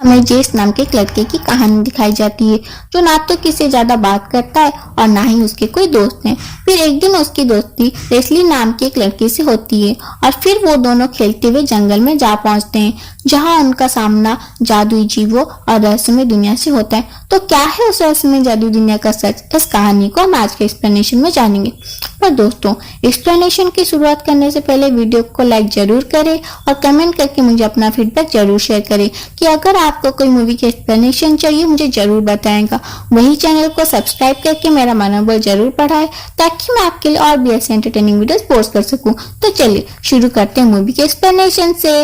हमें जेस नाम के एक लड़के की कहानी दिखाई जाती है जो ना तो किसी ज्यादा बात करता है और ना ही उसके कोई दोस्त हैं। फिर एक दिन उसकी दोस्ती लेस्ली नाम की एक लड़की से होती है और फिर वो दोनों खेलते हुए जंगल में जा पहुंचते हैं जहां उनका सामना जादुई जीवों और रहस्यमय दुनिया से होता है। तो क्या है उस रहस्यमय जादुई दुनिया का सच, इस कहानी को हम आज के एक्सप्लेनेशन में जानेंगे। पर दोस्तों, एक्सप्लेनेशन की शुरुआत करने से पहले वीडियो को लाइक जरूर करें और कमेंट करके मुझे अपना फीडबैक जरूर शेयर करें कि अगर आपको कोई मूवी की एक्सप्लेनेशन चाहिए मुझे जरूर बताएगा। वही चैनल को सब्सक्राइब करके मेरा मनोबल जरूर बढ़ाए ताकि मैं आपके लिए और भी ऐसे एंटरटेनिंग वीडियोस पोस्ट कर सकूं। तो चलिए शुरू करते हैं मूवी के एक्सप्लेनेशन से।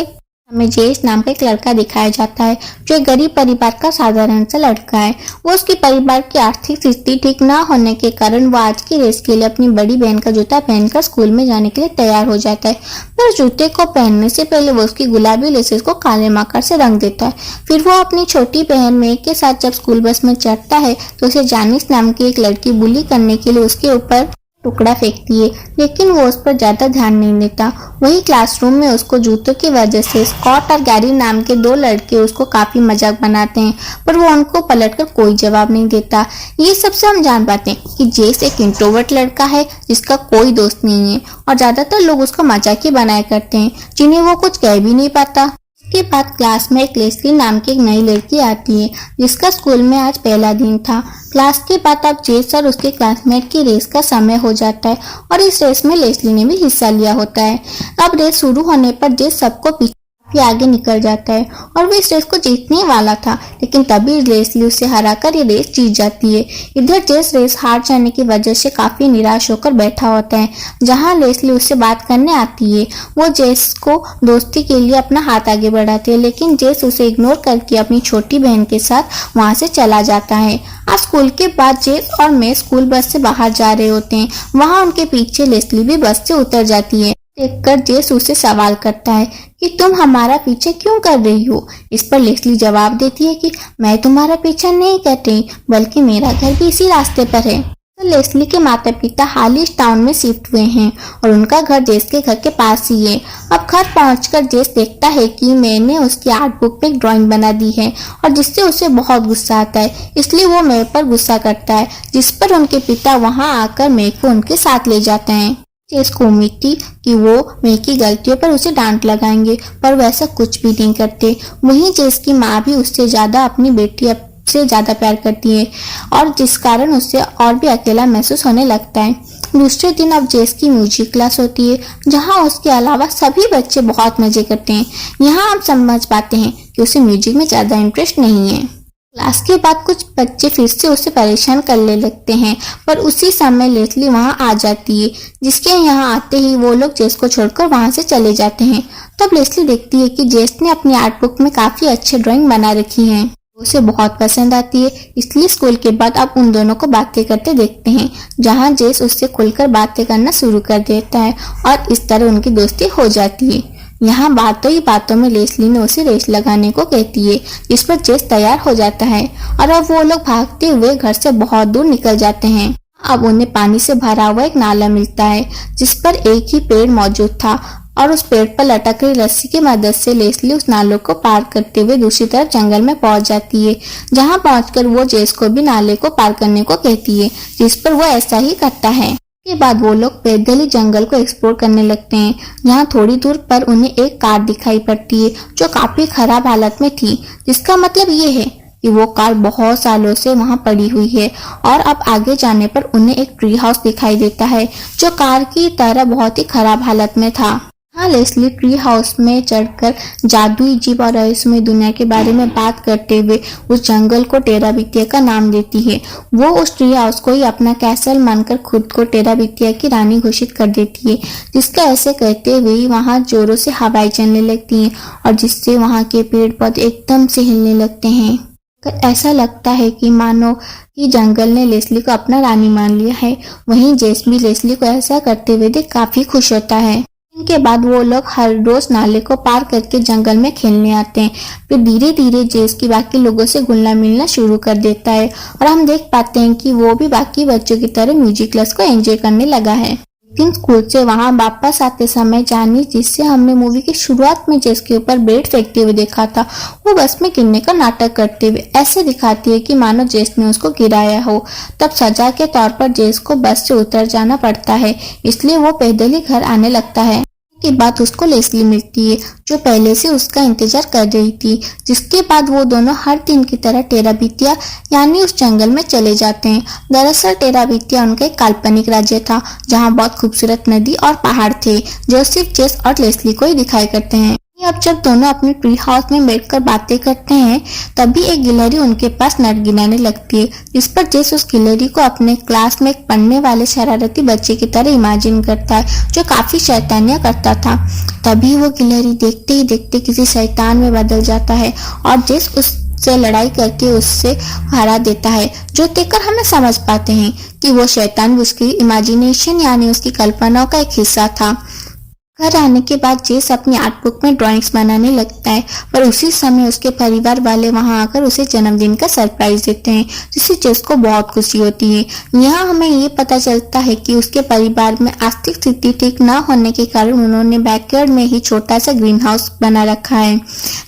हमें जेस नाम का एक लड़का दिखाया जाता है जो एक गरीब परिवार का साधारण सा लड़का है। वो उसके परिवार की आर्थिक स्थिति ठीक ना होने के कारण वो आज की रेस के लिए अपनी बड़ी बहन का जूता पहनकर स्कूल में जाने के लिए तैयार हो जाता है। पर जूते को पहनने से पहले वो उसकी गुलाबी लेसेस को काले मार्कर से रंग देता है। फिर वो अपनी छोटी बहन मेघ के साथ जब स्कूल बस में चढ़ता है तो उसे जानिस नाम की एक लड़की बुली करने के लिए उसके ऊपर टुकड़ा फेंकती है, लेकिन वो उस पर ज्यादा ध्यान नहीं देता। वही क्लासरूम में उसको जूतों की वजह से स्कॉट और गैरी नाम के दो लड़के उसको काफी मजाक बनाते हैं, पर वो उनको पलटकर कोई जवाब नहीं देता। ये सबसे हम जान पाते हैं कि जेस एक इंट्रोवर्ट लड़का है जिसका कोई दोस्त नहीं है और ज्यादातर लोग उसका मजाक ही बनाया करते हैं जिन्हें वो कुछ कह भी नहीं पाता। इसके बाद क्लास में एक लेस्ली नाम की एक नई लड़की आती है जिसका स्कूल में आज पहला दिन था। क्लास के बाद अब जेस और उसके क्लासमेट की रेस का समय हो जाता है और इस रेस में लेस्ली ने भी हिस्सा लिया होता है। अब रेस शुरू होने पर जेस सबको पीछे आगे निकल जाता है और वो इस रेस को जीतने वाला था, लेकिन तभी लेस्ली उसे हराकर ये रेस जीत जाती है। इधर जेस रेस हार जाने की वजह से काफी निराश होकर बैठा होता है। जहां लेस्ली उससे बात करने आती है वो जेस को दोस्ती के लिए अपना हाथ आगे बढ़ाती है, लेकिन जेस उसे इग्नोर करके अपनी छोटी बहन के साथ वहां से चला जाता है। आज स्कूल के बाद जेस और मैं स्कूल बस से बाहर जा रहे होते हैं। वहां उनके पीछे लेस्ली भी बस से उतर जाती है। देखकर जेस उससे सवाल करता है कि तुम हमारा पीछे क्यों कर रही हो। इस पर लेस्ली जवाब देती है कि मैं तुम्हारा पीछा नहीं कर रही बल्कि मेरा घर भी इसी रास्ते पर है। तो लेस्ली के माता पिता हाल ही टाउन में शिफ्ट हुए हैं और उनका घर जेस के घर के पास ही है। अब घर पहुंचकर जेस देखता है कि मैंने उसकी आर्ट बुक पे एक ड्राइंग बना दी है और जिससे उसे बहुत गुस्सा आता है, इसलिए वो मेघ पर गुस्सा करता है, जिस पर उनके पिता वहां आकर मेघ को उनके साथ ले जाते हैं। जेस को उम्मीद थी कि वो मेघ की गलतियों पर उसे डांट लगाएंगे, पर वैसा कुछ भी नहीं करते। वहीं जेस की माँ भी उससे ज्यादा अपनी बेटी से ज्यादा प्यार करती है और जिस कारण उससे और भी अकेला महसूस होने लगता है। दूसरे दिन अब जेस की म्यूजिक क्लास होती है जहां उसके अलावा सभी बच्चे बहुत मजे करते हैं। यहाँ हम समझ पाते हैं कि उसे म्यूजिक में ज्यादा इंटरेस्ट नहीं है। क्लास के बाद कुछ बच्चे फिर से उसे परेशान करने लगते हैं, पर उसी समय लेस्ली वहां आ जाती है, जिसके यहाँ आते ही वो लोग जेस को छोड़कर वहां से चले जाते हैं। तब लेस्ली देखती है कि जेस ने अपनी आर्ट बुक में काफी अच्छे ड्राइंग बना रखी है, उसे बहुत पसंद आती है। इसलिए स्कूल के बाद अब उन दोनों को बातें करते देखते हैं, जहां जेस उससे खुलकर बातें करना शुरू कर देता है और इस तरह उनकी दोस्ती हो जाती है। यहाँ बातों ही बातों में लेस्ली ने उसे रेस लगाने को कहती है, जिस पर जेस तैयार हो जाता है और अब वो लोग भागते हुए घर से बहुत दूर निकल जाते हैं। अब उन्हें पानी से भरा हुआ एक नाला मिलता है जिस पर एक ही पेड़ मौजूद था और उस पेड़ पर लटक रही रस्सी की मदद से लेस्ली उस नाले को पार करते हुए दूसरी तरफ जंगल में पहुंच जाती है, जहां पहुंचकर वो जेस को भी नाले को पार करने को कहती है, जिस पर वो ऐसा ही करता है। के बाद वो लोग पैदल ही जंगल को एक्सप्लोर करने लगते हैं, जहाँ थोड़ी दूर पर उन्हें एक कार दिखाई पड़ती है जो काफी खराब हालत में थी, जिसका मतलब ये है कि वो कार बहुत सालों से वहां पड़ी हुई है। और अब आगे जाने पर उन्हें एक ट्री हाउस दिखाई देता है जो कार की तरह बहुत ही खराब हालत में था। हाँ, लेस्ली ट्री हाउस में चढ़कर जादुई जीव और रहस्यमय दुनिया के बारे में बात करते हुए उस जंगल को टेराबिथिया का नाम देती है। वो उस ट्री हाउस को ही अपना कैसल मानकर खुद को टेराबिथिया की रानी घोषित कर देती है, जिसका ऐसे कहते हुए वहां जोरों से हवाएं चलने लगती हैं और जिससे वहां के पेड़ पौधे एकदम से हिलने लगते हैं। ऐसा लगता है कि मानो कि जंगल ने लेस्ली को अपना रानी मान लिया है। वहीं जेस भी लेस्ली को ऐसा करते हुए देख काफी खुश होता है। इनके बाद वो लोग हर रोज नाले को पार करके जंगल में खेलने आते हैं। फिर धीरे धीरे जेस की बाकी लोगों से घुलना मिलना शुरू कर देता है और हम देख पाते हैं कि वो भी बाकी बच्चों की तरह म्यूजिक क्लास को एंजॉय करने लगा है। दिन स्कूल से वहां वापस आते समय जानी, जिससे हमने मूवी की शुरुआत में जेस के ऊपर ब्लेड फेंकते हुए देखा था, वो बस में गिरने का नाटक करते हुए ऐसे दिखाती है कि मानो जेस ने उसको गिराया हो। तब सजा के तौर पर जेस को बस से उतर जाना पड़ता है, इसलिए वो पैदल ही घर आने लगता है। के बाद उसको लेस्ली मिलती है, जो पहले से उसका इंतजार कर रही थी। जिसके बाद वो दोनों हर दिन की तरह टेराबिटिया यानी उस जंगल में चले जाते हैं। दरअसल टेराबिटिया उनका एक काल्पनिक राज्य था, जहाँ बहुत खूबसूरत नदी और पहाड़ थे, जो सिर्फ जेस और लेस्ली को ही दिखाई करते हैं। अब जब दोनों अपने ट्री हाउस में बैठकर बातें करते हैं, तभी एक गिलहरी उनके पास नट गिनाने लगती है, जिस पर जेस उस गिलहरी को अपने क्लास में एक पढ़ने वाले शरारती बच्चे की तरह इमेजिन करता है, जो काफी शैतानियां करता था। तभी वो गिलहरी देखते ही देखते किसी शैतान में बदल जाता है और जेस उससे लड़ाई करके उससे हरा देता है, जो देखकर हमें समझ पाते हैं कि वो शैतान उसकी इमेजिनेशन यानी उसकी कल्पनाओं का एक हिस्सा था। घर आने के बाद जेस अपनी आर्ट बुक में ड्राइंग्स बनाने लगता है, पर उसी समय उसके परिवार वाले वहां आकर उसे जन्मदिन का सरप्राइज देते हैं, जिससे जेस को बहुत खुशी होती है। यहाँ हमें ये पता चलता है कि उसके परिवार में आर्थिक स्थिति ठीक न होने के कारण उन्होंने बैकयार्ड में ही छोटा सा ग्रीन हाउस बना रखा है,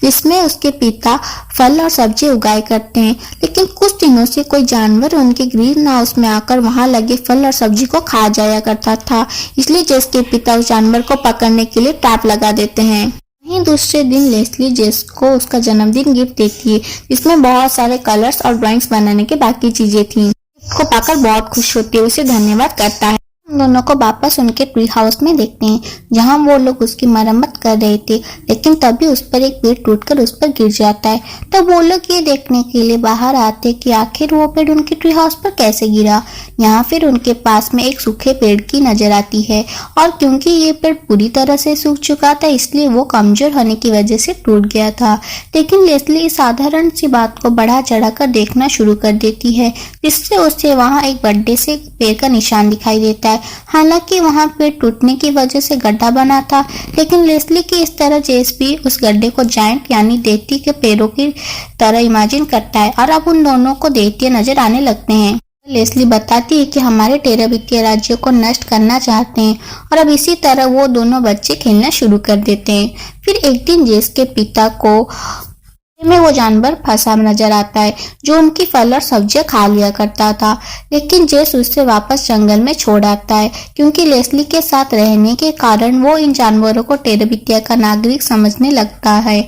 जिसमें उसके पिता फल और सब्जी उगाए करते हैं। लेकिन कुछ दिनों से कोई जानवर उनके ग्रीन हाउस में आकर वहां लगे फल और सब्जी को खा जाया करता था, इसलिए जेस के पिता उस जानवर को पकड़ने के लिए ट्रैप लगा देते हैं। वहीं दूसरे दिन लेस्ली जेस को उसका जन्मदिन गिफ्ट देती है, जिसमें बहुत सारे कलर्स और ड्राइंग्स बनाने के बाकी चीजें थी। उसको पाकर बहुत खुश होती है, उसे धन्यवाद करता है। हम दोनों को वापस उनके ट्री हाउस में देखते हैं, जहां वो लोग उसकी मरम्मत कर रहे थे, लेकिन तभी उस पर एक पेड़ टूटकर उस पर गिर जाता है। तब वो लोग ये देखने के लिए बाहर आते कि आखिर वो पेड़ उनके ट्री हाउस पर कैसे गिरा। यहाँ फिर उनके पास में एक सूखे पेड़ की नजर आती है, और क्योंकि ये पेड़ पूरी तरह से सूख चुका था, इसलिए वो कमजोर होने की वजह से टूट गया था। लेकिन लेस्ली इस साधारण सी बात को बढ़ा चढ़ाकर देखना शुरू कर देती है, जिससे उसे वहाँ एक बड़े से पेड़ का निशान दिखाई देता है। हालांकि वहां पेड़ टूटने की वजह से गड्ढा बना था, लेकिन लेस्ली की इस तरह जेस भी उस गड्ढे को जायंट यानी देवती के पैरों की तरह इमेजिन करता है, और अब उन दोनों को देवती नजर आने लगते हैं। लेस्ली बताती है कि हमारे टेराबिटिया राज्य को नष्ट करना चाहते हैं, और अब इसी तरह वो दोनों बच्चे खेलना शुरू कर देते हैं। फिर एक दिन जेस के पिता को में वो जानवर फंसा नजर आता है, जो उनकी फल और सब्जियां खा लिया करता था। लेकिन जेस उससे वापस जंगल में छोड़ आता है, क्योंकि लेस्ली के साथ रहने के कारण वो इन जानवरों को टेराबिटिया का नागरिक समझने लगता है।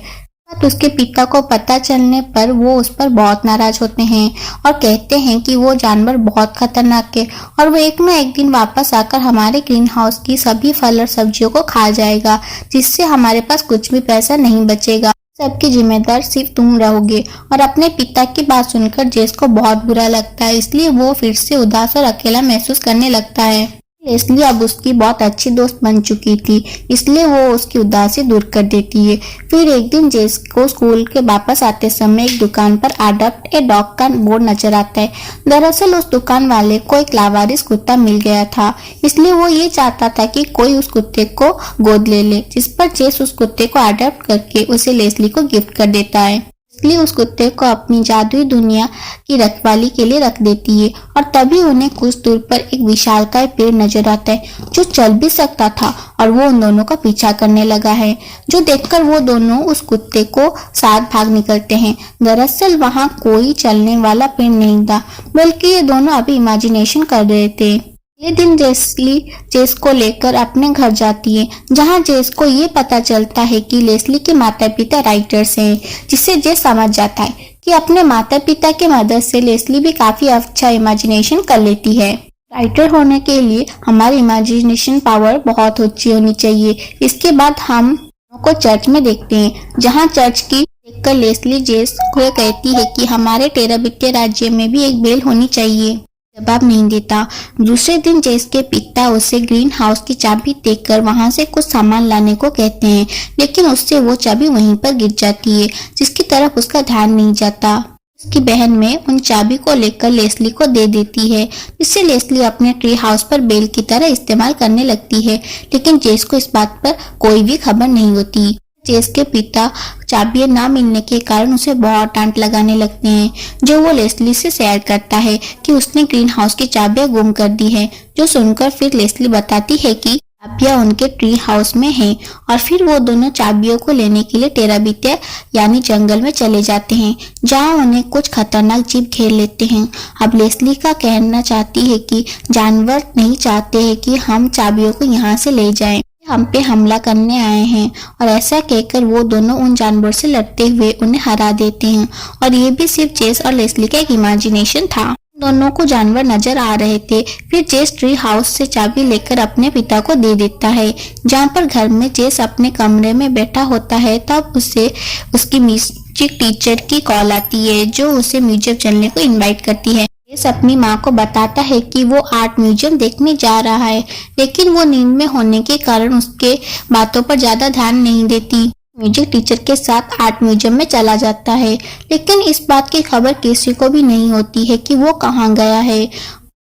उसके पिता को पता चलने पर वो उस पर बहुत नाराज होते हैं और कहते हैं कि वो जानवर बहुत खतरनाक है, और वो एक न एक दिन वापस आकर हमारे ग्रीन हाउस की सभी फल और सब्जियों को खा जाएगा, जिससे हमारे पास कुछ भी पैसा नहीं बचेगा। सबकी जिम्मेदार सिर्फ तुम रहोगे। और अपने पिता की बात सुनकर जेस को बहुत बुरा लगता है, इसलिए वो फिर से उदास और अकेला महसूस करने लगता है। लेस्ली अब उसकी बहुत अच्छी दोस्त बन चुकी थी, इसलिए वो उसकी उदासी दूर कर देती है। फिर एक दिन जेस को स्कूल के वापस आते समय एक दुकान पर अडॉप्ट ए डॉग का बोर्ड नजर आता है। दरअसल उस दुकान वाले को एक लावारिस कुत्ता मिल गया था, इसलिए वो ये चाहता था कि कोई उस कुत्ते को गोद ले ले, जिस पर जेस उस कुत्ते को अडॉप्ट करके उसे लेस्ली को गिफ्ट कर देता है। इसलिए उस कुत्ते को अपनी जादुई दुनिया की रखवाली के लिए रख देती है, और तभी उन्हें कुछ दूर पर एक विशालकाय पेड़ नजर आता है, जो चल भी सकता था, और वो उन दोनों का पीछा करने लगा है, जो देखकर वो दोनों उस कुत्ते को साथ भाग निकलते हैं। दरअसल वहाँ कोई चलने वाला पेड़ नहीं था, बल्कि ये दोनों अभी इमेजिनेशन कर रहे थे। ये दिन लेस्ली जेस को लेकर अपने घर जाती है, जहां जेस को ये पता चलता है कि लेस्ली के माता पिता राइटर्स हैं, जिससे जेस समझ जाता है कि अपने माता पिता की मदद से लेस्ली भी काफी अच्छा इमेजिनेशन कर लेती है। राइटर होने के लिए हमारी इमेजिनेशन पावर बहुत ऊंची होनी चाहिए। इसके बाद हम को चर्च में देखते हैं, जहां चर्च की देखकर लेस्ली जेस को कहती है कि हमारे टेराबिटिया राज्य में भी एक बेल होनी चाहिए। जवाब नहीं देता। दूसरे दिन जेस के पिता उसे ग्रीन हाउस की चाबी देकर वहां से कुछ सामान लाने को कहते हैं, लेकिन उससे वो चाबी वहीं पर गिर जाती है, जिसकी तरफ उसका ध्यान नहीं जाता। उसकी बहन में उन चाबी को लेकर लेस्ली को दे देती है, जिससे लेस्ली अपने ट्री हाउस पर बेल की तरह इस्तेमाल करने लगती है, लेकिन जेस को इस बात पर कोई भी खबर नहीं होती। जेस के पिता चाबियां ना मिलने के कारण उसे बहुत डांट लगाने लगते हैं, जो वो लेस्ली से शेयर करता है कि उसने ग्रीन हाउस की चाबियां गुम कर दी है। जो सुनकर फिर लेस्ली बताती है कि चाबियां उनके ट्री हाउस में हैं और फिर वो दोनों चाबियों को लेने के लिए टेराबिटिया यानी जंगल में चले जाते हैं, जहां उन्हें कुछ खतरनाक जीव घेर लेते हैं। अब लेस्ली का कहना चाहती है कि जानवर नहीं चाहते हैं कि हम चाबियों को यहाँ से ले जाएं, हम पे हमला करने आए हैं, और ऐसा कहकर वो दोनों उन जानवरों से लड़ते हुए उन्हें हरा देते हैं। और ये भी सिर्फ जेस और लेस्ली का एक इमेजिनेशन था। दोनों को जानवर नजर आ रहे थे। फिर जेस ट्री हाउस से चाबी लेकर अपने पिता को दे देता है। जहाँ पर घर में जेस अपने कमरे में बैठा होता है, तब उसे उसकी म्यूजिक टीचर की कॉल आती है, जो उसे म्यूजियम चलने को इनवाइट करती है। जेस अपनी माँ को बताता है कि वो आर्ट म्यूजियम देखने जा रहा है, लेकिन वो नींद में होने के कारण उसके बातों पर ज्यादा ध्यान नहीं देती। म्यूजिक टीचर के साथ आर्ट म्यूजियम में चला जाता है, लेकिन इस बात की खबर किसी को भी नहीं होती है कि वो कहाँ गया है।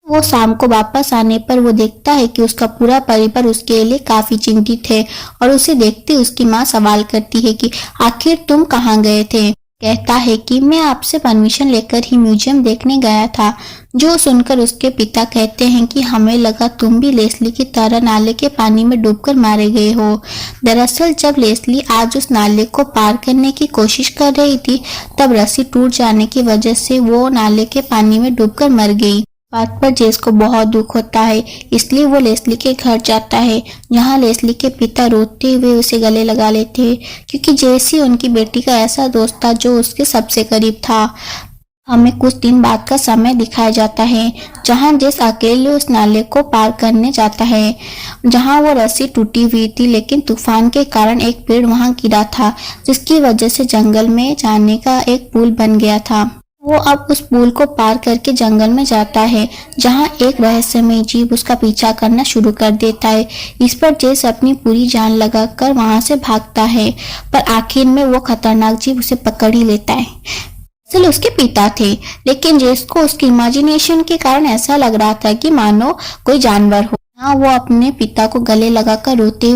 वो शाम को वापस आने पर वो देखता है कि उसका पूरा परिवार उसके लिए काफी चिंतित है, और उसे देखते उसकी माँ सवाल करती है कि आखिर तुम कहाँ गए थे। कहता है कि मैं आपसे परमिशन लेकर ही म्यूजियम देखने गया था। जो सुनकर उसके पिता कहते हैं कि हमें लगा तुम भी लेस्ली की तरह नाले के पानी में डूबकर मारे गए हो। दरअसल जब लेस्ली आज उस नाले को पार करने की कोशिश कर रही थी, तब रस्सी टूट जाने की वजह से वो नाले के पानी में डूबकर मर गई। बात पर जेस को बहुत दुख होता है, इसलिए वो लेस्ली के घर जाता है, जहाँ लेस्ली के पिता रोते हुए उसे गले लगा लेते हैं, क्योंकि जेस ही उनकी बेटी का ऐसा दोस्त था जो उसके सबसे करीब था। हमें कुछ दिन बाद का समय दिखाया जाता है, जहां जेस अकेले उस नाले को पार करने जाता है, जहां वो रस्सी टूटी हुई थी, लेकिन तूफान के कारण एक पेड़ वहां गिरा था, जिसकी वजह से जंगल में जाने का एक पुल बन गया था। वो अब उस पुल को पार करके जंगल में जाता है, जहां एक रहस्यमय जीव उसका पीछा करना शुरू कर देता है। इस पर जेस अपनी पूरी जान लगाकर वहां से भागता है, पर आखिर में वो खतरनाक जीव उसे पकड़ ही लेता है। असल उसके पिता थे, लेकिन जेस को उसकी इमेजिनेशन के कारण ऐसा लग रहा था कि मानो कोई जानवर हो। हाँ, वो अपने पिता को गले लगाकर रोते हुए